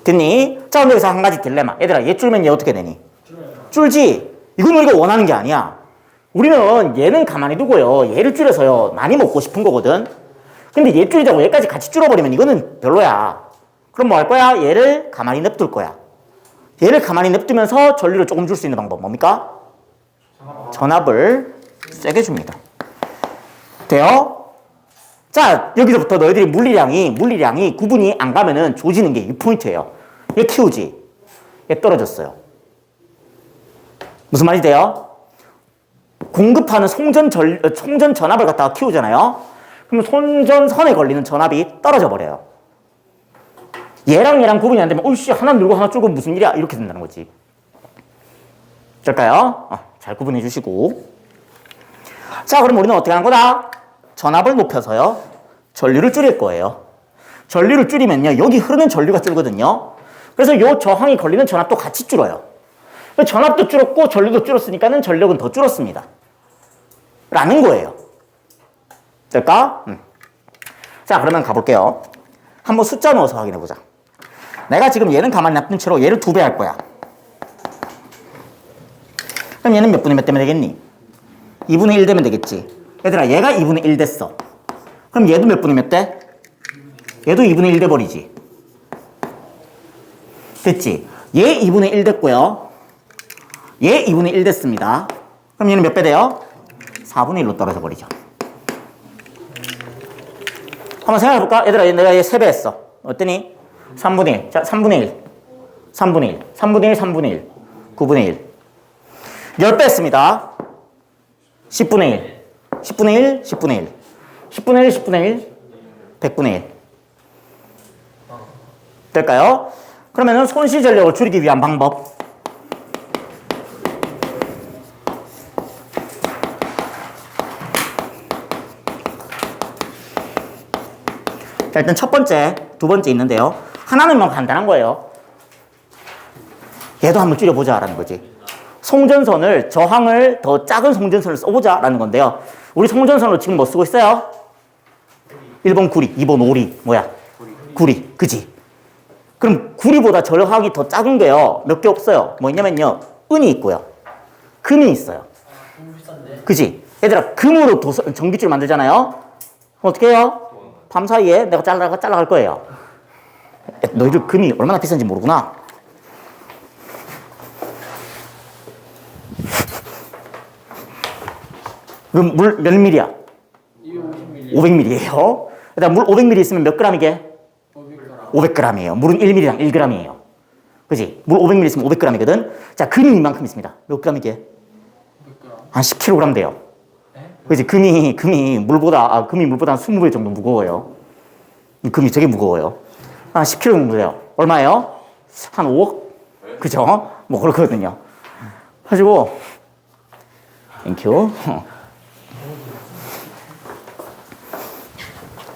됐니? 자, 근데 여기서 한 가지 딜레마. 얘들아, 얘 줄면 얘 어떻게 되니? 줄지? 이건 우리가 원하는 게 아니야. 우리는 얘는 가만히 두고요, 얘를 줄여서요, 많이 먹고 싶은 거거든. 근데 얘 줄이자고 얘까지 같이 줄어버리면 이거는 별로야. 그럼 뭐 할 거야? 얘를 가만히 냅둘 거야. 얘를 가만히 냅두면서 전류를 조금 줄 수 있는 방법 뭡니까? 전압을 세게 줍니다. 돼요? 자, 여기서부터 너희들이 물리량이 구분이 안 가면은 조지는 게 이 포인트예요. 얘 키우지? 얘 떨어졌어요. 무슨 말이 돼요? 공급하는 송전 전압을 갖다가 키우잖아요? 그러면 송전선에 걸리는 전압이 떨어져 버려요. 얘랑 구분이 안 되면, 어이씨, 하나 늘고 하나 줄고 무슨 일이야? 이렇게 된다는 거지. 될까요? 잘 구분해 주시고. 자, 그럼 우리는 어떻게 하는 거다? 전압을 높여서요, 전류를 줄일 거예요. 전류를 줄이면요, 여기 흐르는 전류가 줄거든요. 그래서 요 저항이 걸리는 전압도 같이 줄어요. 전압도 줄었고 전류도 줄었으니까는 전력은 더 줄었습니다. 라는 거예요. 될까? 자, 그러면 가볼게요. 한번 숫자 넣어서 확인해보자. 내가 지금 얘는 가만히 놔둔 채로 얘를 2배 할 거야. 그럼 얘는 몇 분의 몇 되면 되겠니? 2분의 1 되면 되겠지. 얘들아, 얘가 2분의 1 됐어. 그럼 얘도 몇 분의 몇 돼? 얘도 2분의 1 돼버리지. 됐지? 얘 2분의 1 됐고요. 얘 2분의 1 됐습니다. 그럼 얘는 몇 배 돼요? 4분의 1로 떨어져 버리죠. 한번 생각해볼까? 얘들아, 내가 얘 3배 했어. 어떠니? 3분의 1. 자, 3분의 1. 3분의 1. 3분의 1, 3분의 1. 9분의 1. 10배 했습니다. 10분의 1. 10분의 1, 10분의 1. 10분의 1, 10분의 1, 100분의 1. 될까요? 그러면은 손실 전력을 줄이기 위한 방법. 자, 일단 첫 번째, 두 번째 있는데요. 하나는 뭐 간단한 거예요. 얘도 한번 줄여보자라는 거지. 송전선을, 저항을 더 작은 송전선을 써보자라는 건데요. 우리 송전선으로 지금 뭐 쓰고 있어요? 1번 구리, 2번 오리, 뭐야? 구리, 그지? 그럼 구리보다 저항이 더 작은 게요. 몇 개 없어요. 뭐 있냐면요. 은이 있고요. 금이 있어요. 그지? 얘들아, 금으로 전기줄 만들잖아요. 어떻게 해요? 밤 사이에 내가 잘라갈 거예요. 너희들 금이 얼마나 비싼지 모르구나. 그럼 물 몇 밀이야? 500ml예요. 일단 물 500ml 있으면 몇 g이게? 500g이에요. 물은 1ml당 1g이에요. 그지? 물 500ml 있으면 500g이거든. 자, 금이 이만큼 있습니다. 몇 g이게? 한 10kg 돼요. 그지? 금이 물보다 한 20배 정도 무거워요. 금이 되게 무거워요. 한 10kg 정도 돼요. 얼마예요? 한 5억? 그죠? 뭐 그렇거든요. 가지고 땡큐.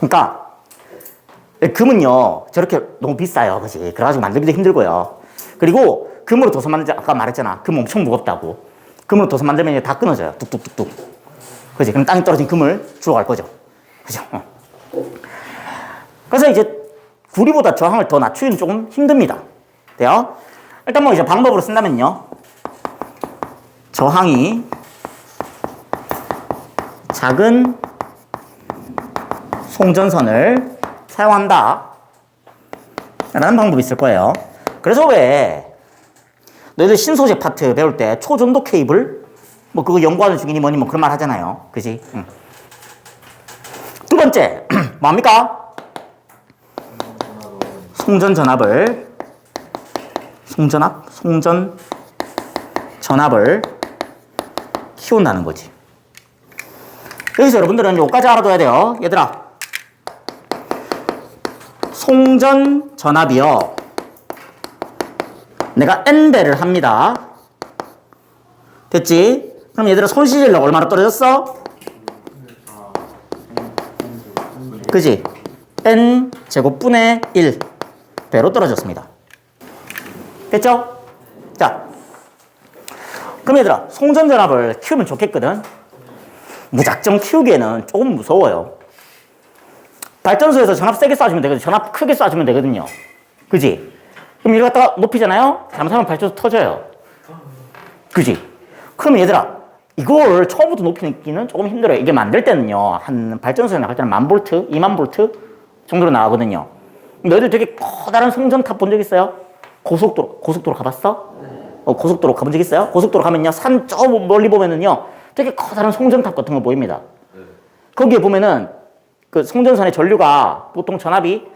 그러니까 금은요 저렇게 너무 비싸요, 그지? 그래가지고 만들기도 힘들고요. 그리고 금으로 도서 만들자, 아까 말했잖아. 금 엄청 무겁다고. 금으로 도서 만들면 다 끊어져요. 뚝뚝뚝뚝. 그지? 그럼 땅에 떨어진 금을 주워 갈 거죠. 그죠? 그래서 이제 구리보다 저항을 더 낮추기는 조금 힘듭니다. 돼요? 일단 뭐 이제 방법으로 쓴다면요. 저항이 작은 송전선을 사용한다 라는 방법이 있을 거예요. 그래서 왜 너희들 신소재 파트 배울 때 초전도 케이블 뭐 그거 연구하는 중이니 뭐니 뭐 그런 말 하잖아요. 그지? 응. 두 번째 뭡니까? 송전 전압을 키운다는 거지. 여기서 여러분들은 요까지 알아둬야 돼요. 얘들아, 송전 전압이요. 내가 N배를 합니다. 됐지? 그럼 얘들아 손실 전력 얼마나 떨어졌어? 그지? N 제곱분의 1배로 떨어졌습니다. 됐죠? 자, 그럼 얘들아 송전 전압을 키우면 좋겠거든. 무작정 키우기에는 조금 무서워요. 발전소에서 전압 세게 쏴주면 되거든. 전압 크게 쏴주면 되거든요. 그지? 그럼 이걸 갖다가 높이잖아요? 잘못하면 발전소 터져요. 그지? 그럼 얘들아, 이걸 처음부터 높이기는 조금 힘들어요. 이게 만들 때는요, 한 발전소에 나갈 때는 1000V, 2000V 정도로 나가거든요. 너희들 되게 커다란 송전탑 본 적 있어요? 고속도로 가봤어? 고속도로 가본 적 있어요? 고속도로 가면요, 산 저 멀리 보면은요, 되게 커다란 송전탑 같은 거 보입니다. 거기에 보면은 그 송전선의 전류가 보통 전압이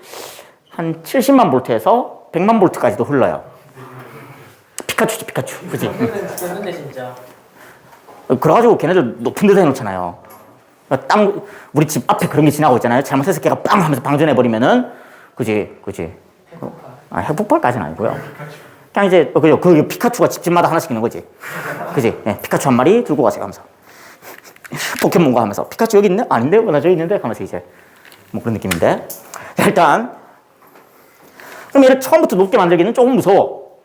한 70만 볼트에서 100만 볼트까지도 흘러요. 피카츄지, 피카츄. 그지? 근데 진짜 그래가지고 걔네들 높은 데다 해놓잖아요. 우리 집 앞에 그런 게 지나고 있잖아요. 잘못해서 걔가 빵 하면서 방전해버리면은, 그지? 핵폭발까지는 아니고요. 그냥 이제, 그죠? 그 피카츄가 집집마다 하나씩 있는 거지. 그지? 네, 피카츄 한 마리 들고 가세요 하면서. 포켓몬고 하면서. 피카츄 여기 있네? 아닌데? 나 저기 있는데? 하면서 이제. 뭐 그런 느낌인데. 일단. 그럼 얘를 처음부터 높게 만들기는 조금 무서워.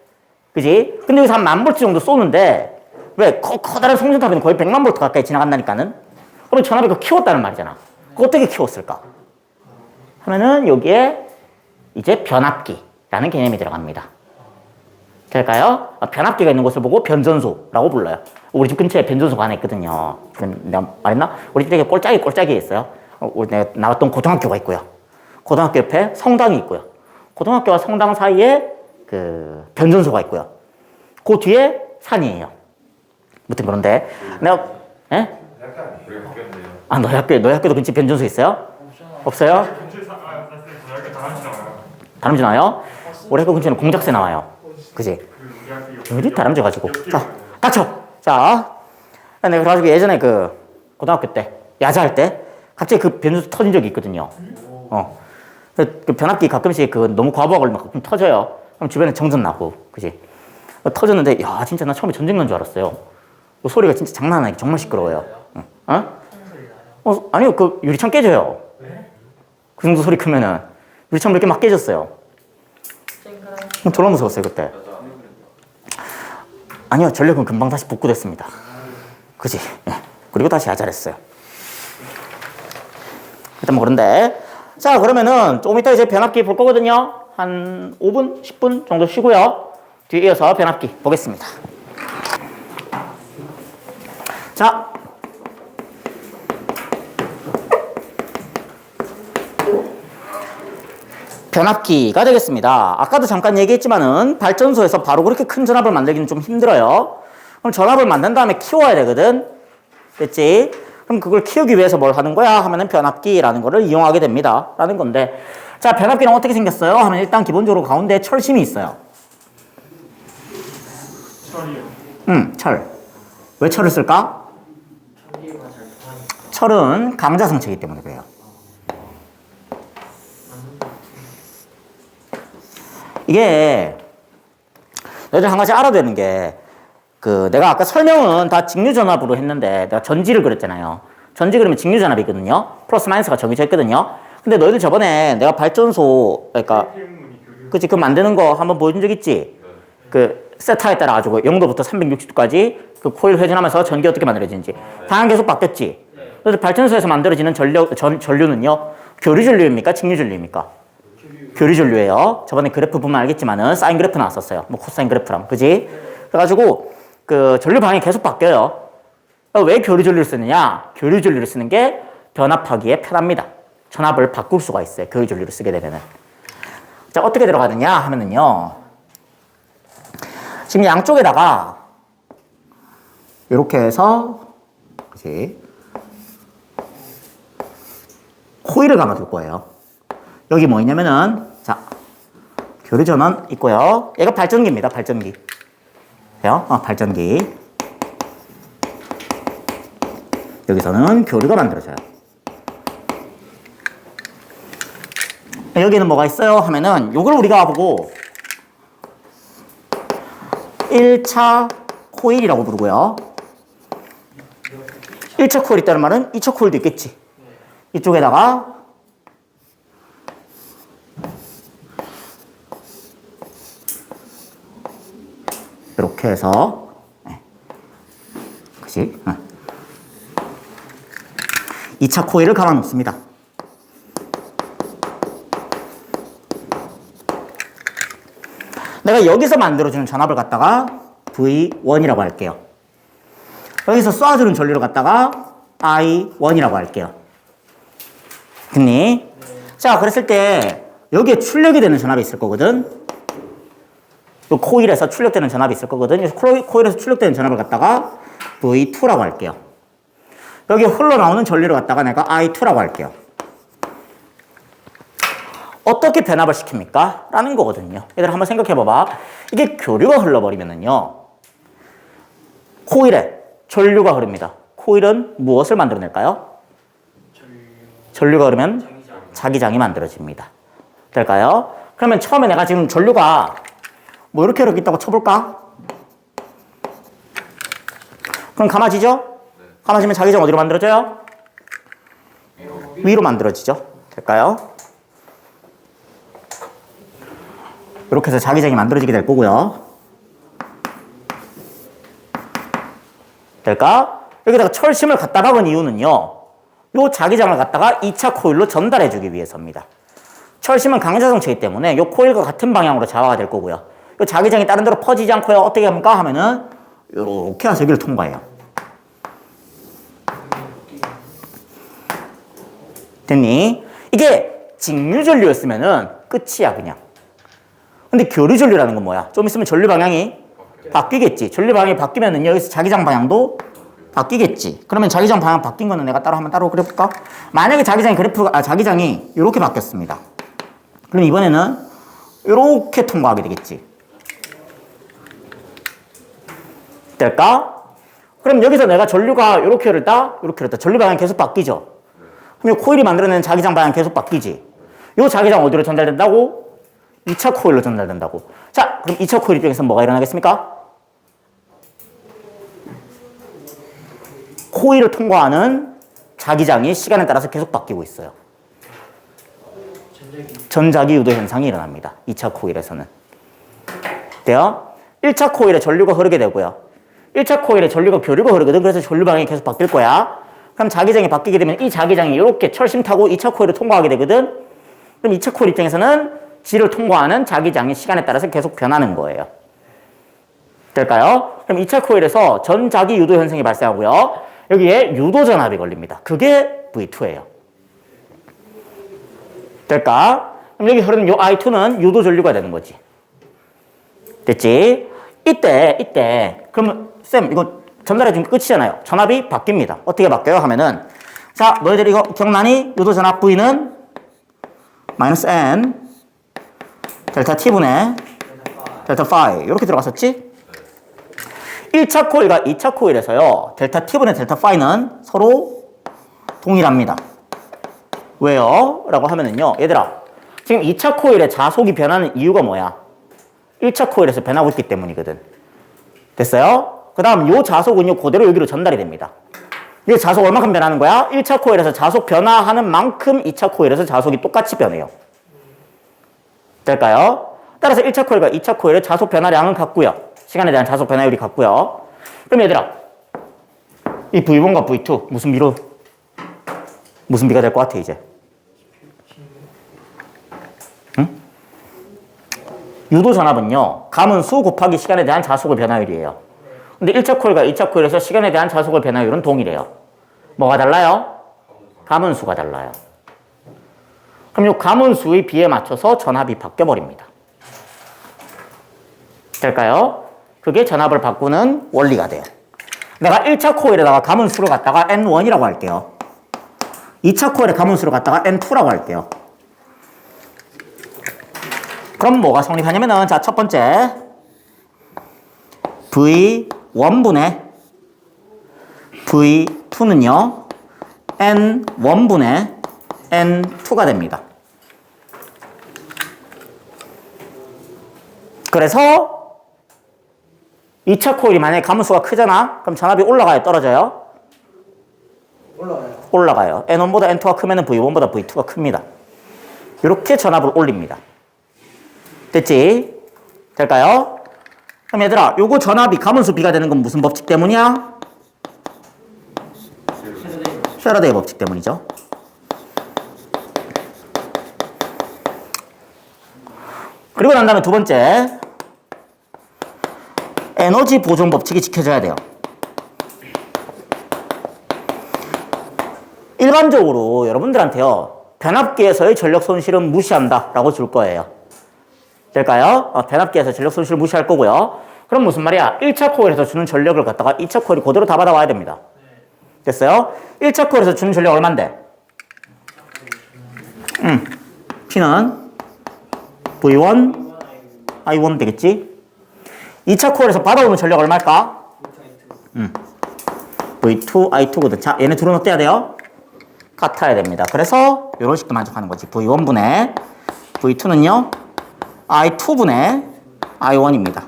그지? 근데 여기서 한 10,000V 정도 쏘는데, 왜? 커다란 송전탑에는 거의 100만 볼트 가까이 지나간다니까는? 그럼 전압을 그 키웠다는 말이잖아. 그거 어떻게 키웠을까? 하면은 여기에 이제 변압기라는 개념이 들어갑니다. 될까요? 변압기가 있는 곳을 보고 변전소라고 불러요. 우리 집 근처에 변전소가 하나 있거든요. 내가 말했나? 우리 집 되게 꼴짝이에 있어요. 내가 나왔던 고등학교가 있고요. 고등학교 옆에 성당이 있고요. 고등학교와 성당 사이에 그 변전소가 있고요. 그 뒤에 산이에요. 무튼 그런데 내가 예? 아, 너희 학교도 근처에 변전소 있어요? 없어요? 다람쥐 나와요? 우리 학교 근처에는 공작새 나와요. 그지? 어디 다람쥐 가지고. 자, 닥쳐! 자, 내가 그래가지고 예전에 그 고등학교 때 야자할 때 갑자기 그 변수 터진 적이 있거든요. 그 변압기 가끔씩 그 너무 과부하 걸리면 가끔 터져요. 그럼 주변에 정전 나고, 그지? 터졌는데, 야, 진짜 나 처음에 전쟁 난 줄 알았어요. 그 소리가 진짜 장난 아니게 정말 시끄러워요. 아니요, 그 유리창 깨져요. 그 정도 소리 크면은 유리창 이렇게 막 깨졌어요. 졸라 무서웠어요 그때. 아니요, 전력은 금방 다시 복구됐습니다. 그지? 예. 그리고 다시 하잘했어요. 일단 뭐 그런데, 자 그러면은 조금 이따 이제 변압기 볼 거거든요. 한 5분, 10분 정도 쉬고요. 뒤에 이어서 변압기 보겠습니다. 자. 변압기가 되겠습니다. 아까도 잠깐 얘기했지만은 발전소에서 바로 그렇게 큰 전압을 만들기는 좀 힘들어요. 그럼 전압을 만든 다음에 키워야 되거든. 됐지? 그럼 그걸 키우기 위해서 뭘 하는 거야? 하면은 변압기라는 거를 이용하게 됩니다. 라는 건데. 자, 변압기는 어떻게 생겼어요? 하면 일단 기본적으로 가운데 철심이 있어요. 철이요. 철. 왜 철을 쓸까? 철은 강자성체이기 때문에 그래요. 이게 너희들 한 가지 알아야 되는 게 내가 아까 설명은 다 직류전압으로 했는데 내가 전지를 그렸잖아요. 전지 그리면 직류전압이거든요. 플러스 마이너스가 정해져 있거든요. 근데 너희들 저번에 내가 발전소 그러니까 그치 그 만드는 거 한번 보여준 적 있지? 그 세타에 따라 가지고 0도부터 360도까지 그 코일 회전하면서 전기 어떻게 만들어지는지 방향 계속 바뀌었지? 그래서 발전소에서 만들어지는 전류는요 교류전류입니까? 직류전류입니까? 교류전류예요. 저번에 그래프 보면 알겠지만은 사인 그래프 나왔었어요. 뭐 코사인 그래프랑, 그지? 그래가지고 그 전류 방향이 계속 바뀌어요. 왜 교류전류를 쓰느냐? 교류전류를 쓰는 게 변압하기에 편합니다. 전압을 바꿀 수가 있어요. 교류전류를 쓰게 되면은. 자, 어떻게 들어가느냐 하면은요. 지금 양쪽에다가 이렇게 해서, 그지? 코일을 감아둘 거예요. 여기 뭐 있냐면은, 자, 교류전원 있고요. 얘가 발전기입니다, 발전기. 돼요? 발전기. 여기서는 교류가 만들어져요. 여기는 뭐가 있어요? 하면은, 요걸 우리가 보고, 1차 코일이라고 부르고요. 1차 코일 있다는 말은 2차 코일도 있겠지. 이쪽에다가, 이렇게 해서 그치? 2차 코일을 감아 놓습니다. 내가 여기서 만들어주는 전압을 갖다가 V1이라고 할게요. 여기서 쏴주는 전류를 갖다가 I1이라고 할게요. 됐니? 자, 그랬을 때 여기에 출력이 되는 전압이 있을 거거든. 이 코일에서 출력되는 전압이 있을 거거든. 코일에서 출력되는 전압을 갖다가 V2라고 할게요. 여기 흘러나오는 전류를 갖다가 내가 I2라고 할게요. 어떻게 변압을 시킵니까? 라는 거거든요. 얘들 한번 생각해 봐봐. 이게 교류가 흘러버리면은요. 코일에 전류가 흐릅니다. 코일은 무엇을 만들어낼까요? 전류가 흐르면 자기장이 만들어집니다. 될까요? 그러면 처음에 내가 지금 전류가 뭐 이렇게 있다고 쳐볼까? 그럼 감아지죠? 감아지면 자기장 어디로 만들어져요? 위로 만들어지죠? 될까요? 이렇게 해서 자기장이 만들어지게 될 거고요. 될까? 여기다가 철심을 갖다 박은 이유는요. 요 자기장을 갖다가 2차 코일로 전달해주기 위해서입니다. 철심은 강자성체이기 때문에 요 코일과 같은 방향으로 좌화가 될 거고요. 이 자기장이 다른 데로 퍼지지 않고요. 어떻게 합니까? 하면은 이렇게 해서 여기를 통과해요. 됐니? 이게 직류전류였으면은 끝이야 그냥. 근데 교류전류라는 건 뭐야? 좀 있으면 전류 방향이 바뀌겠지. 전류 방향이 바뀌면은 여기서 자기장 방향도 바뀌겠지. 그러면 자기장 방향 바뀐 거는 내가 따로 한번 따로 그려볼까? 만약에 자기장이 이렇게 바뀌었습니다. 그럼 이번에는 이렇게 통과하게 되겠지. 될까? 그럼 여기서 내가 전류가 이렇게 흐를다, 이렇게 흐를다. 전류 방향이 계속 바뀌죠. 그럼 이 코일이 만들어내는 자기장 방향 계속 바뀌지. 이 자기장 어디로 전달된다고? 2차 코일로 전달된다고. 자, 그럼 2차 코일 입장에서 뭐가 일어나겠습니까? 코일을 통과하는 자기장이 시간에 따라서 계속 바뀌고 있어요. 전자기 유도 현상이 일어납니다. 2차 코일에서는. 돼요? 1차 코일에 전류가 흐르게 되고요. 1차 코일에 전류가 교류가 흐르거든. 그래서 전류 방향이 계속 바뀔 거야. 그럼 자기장이 바뀌게 되면 이 자기장이 이렇게 철심 타고 2차 코일을 통과하게 되거든. 그럼 2차 코일 입장에서는 G를 통과하는 자기장이 시간에 따라서 계속 변하는 거예요. 될까요? 그럼 2차 코일에서 전자기 유도 현상이 발생하고요. 여기에 유도 전압이 걸립니다. 그게 V2예요. 될까? 그럼 여기 흐르는 요 I2는 유도 전류가 되는 거지. 됐지? 이때 그러면 쌤 이거 전달해 주면 끝이잖아요. 전압이 바뀝니다. 어떻게 바뀌어요? 하면은 자, 너희들 이거 기억나니? 유도 전압 V는 마이너스 N 델타 T분의 델타 파이 이렇게 들어갔었지? 1차 코일과 2차 코일에서요. 델타 T분의 델타 파이는 서로 동일합니다. 왜요? 라고 하면은요. 얘들아 지금 2차 코일의 자속이 변하는 이유가 뭐야? 1차 코일에서 변하고 있기 때문이거든. 됐어요? 그 다음 요 자속은요 그대로 여기로 전달이 됩니다. 이 자속 얼마큼 변하는 거야? 1차 코일에서 자속 변화하는 만큼 2차 코일에서 자속이 똑같이 변해요. 될까요? 따라서 1차 코일과 2차 코일의 자속 변화량은 같고요. 시간에 대한 자속 변화율이 같고요. 그럼 얘들아 이 V1과 V2 무슨 비가 될 것 같아 이제? 응? 유도 전압은요 가문수 곱하기 시간에 대한 자속의 변화율이에요. 근데 1차 코일과 2차 코일에서 시간에 대한 자속의 변화율은 동일해요. 뭐가 달라요? 가문수가 달라요. 그럼 이 가문수의 비에 맞춰서 전압이 바뀌어버립니다. 될까요? 그게 전압을 바꾸는 원리가 돼요. 내가 1차 코일에다가 가문수를 갖다가 N1이라고 할게요. 2차 코일에 가문수를 갖다가 N2라고 할게요. 그럼 뭐가 성립하냐면은 자, 첫 번째 V1분의 V2는요 N1분의 N2가 됩니다. 그래서 2차 코일이 만약에 가문수가 크잖아? 그럼 전압이 올라가요? 떨어져요? 올라가요. N1보다 N2가 크면 V1보다 V2가 큽니다. 이렇게 전압을 올립니다. 됐지? 될까요? 그럼 얘들아, 요거 전압이 가문수 B가 되는 건 무슨 법칙 때문이야? 패러데이 법칙 때문이죠. 그리고 난 다음에 두 번째, 에너지 보존 법칙이 지켜져야 돼요. 일반적으로 여러분들한테요, 변압기에서의 전력 손실은 무시한다 라고 줄 거예요. 될까요? 변압기에서 전력 손실을 무시할 거고요. 그럼 무슨 말이야? 1차 코일에서 주는 전력을 갖다가 2차 코일이 그대로 다 받아와야 됩니다. 됐어요? 1차 코일에서 주는 전력 얼만데? P는 V1, I1 되겠지? 2차 코일에서 받아오는 전력 얼마일까? V2, I2거든. 자, 얘네 둘은 어때야 돼요? 같아야 됩니다. 그래서 이런 식도 만족하는 거지. V1분의 V2는요, I2분의 I1입니다.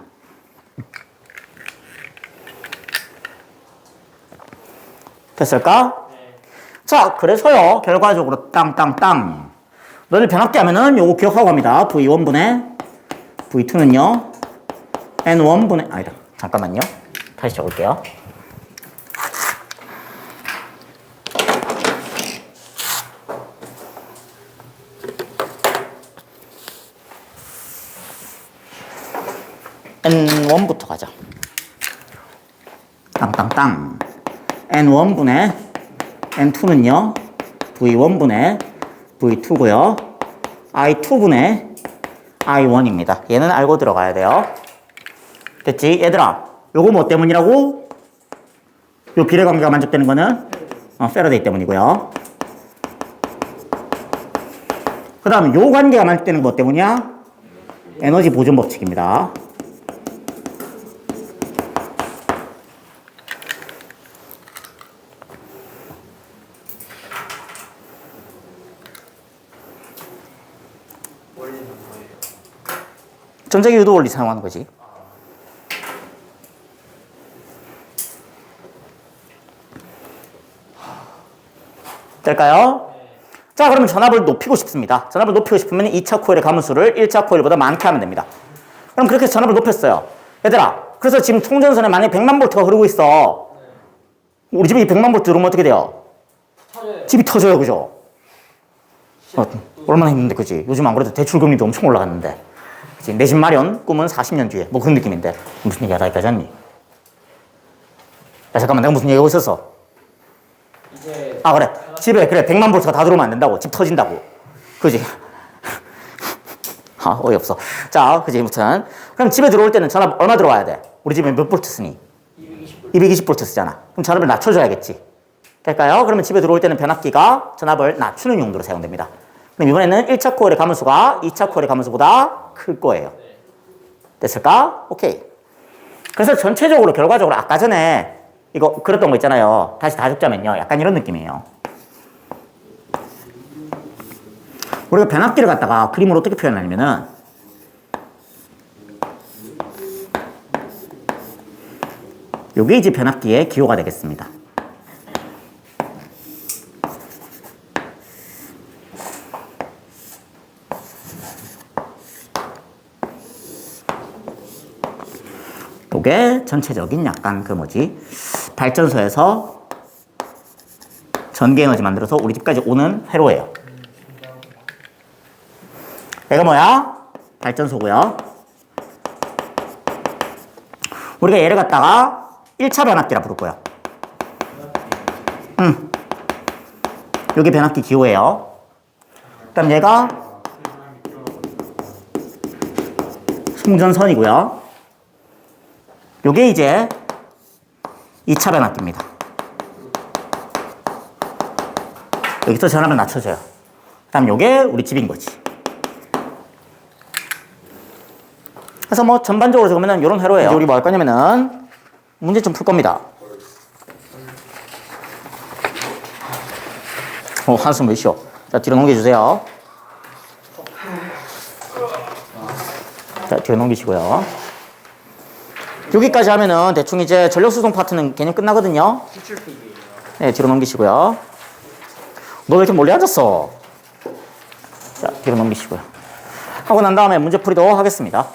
됐을까? 자, 그래서요, 결과적으로 땅땅땅. 너희들 변압기 하면은 요거 기억하고 갑니다. V1분의 V2는요, N1분의, 아니다. 잠깐만요. 다시 적을게요. N1부터 가자. 땅땅땅. N1분의 N2는요, V1분의 V2고요. I2분의 I1입니다. 얘는 알고 들어가야 돼요. 됐지? 얘들아, 요거 뭐 때문이라고? 요 비례관계가 만족되는 거는 패러데이 때문이고요. 그 다음 요 관계가 만족되는 거 뭐 때문이야? 에너지 보존 법칙입니다. 원리는 뭐예요? 전자기 유도 원리 사용하는 거지. 될까요? 자, 그러면 전압을 높이고 싶습니다. 전압을 높이고 싶으면 2차 코일의 가문수를 1차 코일보다 많게 하면 됩니다. 그럼 그렇게 해서 전압을 높였어요. 얘들아, 그래서 지금 통전선에 만약에 100만 볼트가 흐르고 있어. 우리 집에 100만 볼트 흐르면 어떻게 돼요? 터져요. 집이 터져요, 그죠? 얼마나 힘든데, 그지? 요즘 안 그래도 대출금리도 엄청 올라갔는데. 그치? 내 집 마련, 꿈은 40년 뒤에. 뭐 그런 느낌인데. 무슨 얘기하다 여기까지 왔니? 야, 잠깐만, 내가 무슨 얘기하고 있었어? 이제 아, 그래. 집에, 그래. 100만 볼트가 다 들어오면 안 된다고. 집 터진다고. 그지? 아, 어이없어. 자, 그지? 무튼. 그럼 집에 들어올 때는 전압 얼마 들어와야 돼? 우리 집에 몇 볼트 쓰니? 220 볼트 쓰잖아. 그럼 전압을 낮춰줘야겠지. 될까요? 그러면 집에 들어올 때는 변압기가 전압을 낮추는 용도로 사용됩니다. 그럼 이번에는 1차 코일의 가문수가 2차 코일의 가문수보다 클 거예요. 됐을까? 오케이. 그래서 전체적으로 결과적으로 아까 전에 이거 그랬던 거 있잖아요. 다시 다 적자면요. 약간 이런 느낌이에요. 우리가 변압기를 갖다가 그림으로 어떻게 표현하냐면은 요게 이제 변압기의 기호가 되겠습니다. 요게 전체적인 약간 그 뭐지 발전소에서 전기 에너지 만들어서 우리 집까지 오는 회로예요. 얘가 뭐야? 발전소고요. 우리가 얘를 갖다가 1차 변압기라 부를 거야. 여기 변압기 기호예요. 그럼 얘가 송전선이고요. 요게 이제 2차 변압기입니다. 여기서 전압을 낮춰줘요. 그다음 요게 우리 집인 거지. 그래서 뭐 전반적으로 적으면은 요런 회로예요. 우리 뭐 할 거냐면은 문제 좀 풀 겁니다. 한숨 몇 쉬어. 자, 뒤로 넘겨주세요. 자, 뒤로 넘기시고요. 여기까지 하면은 대충 이제 전력수송 파트는 개념 끝나거든요. 네, 뒤로 넘기시고요. 너 왜 이렇게 멀리 앉았어? 자, 뒤로 넘기시고요. 하고 난 다음에 문제풀이도 하겠습니다.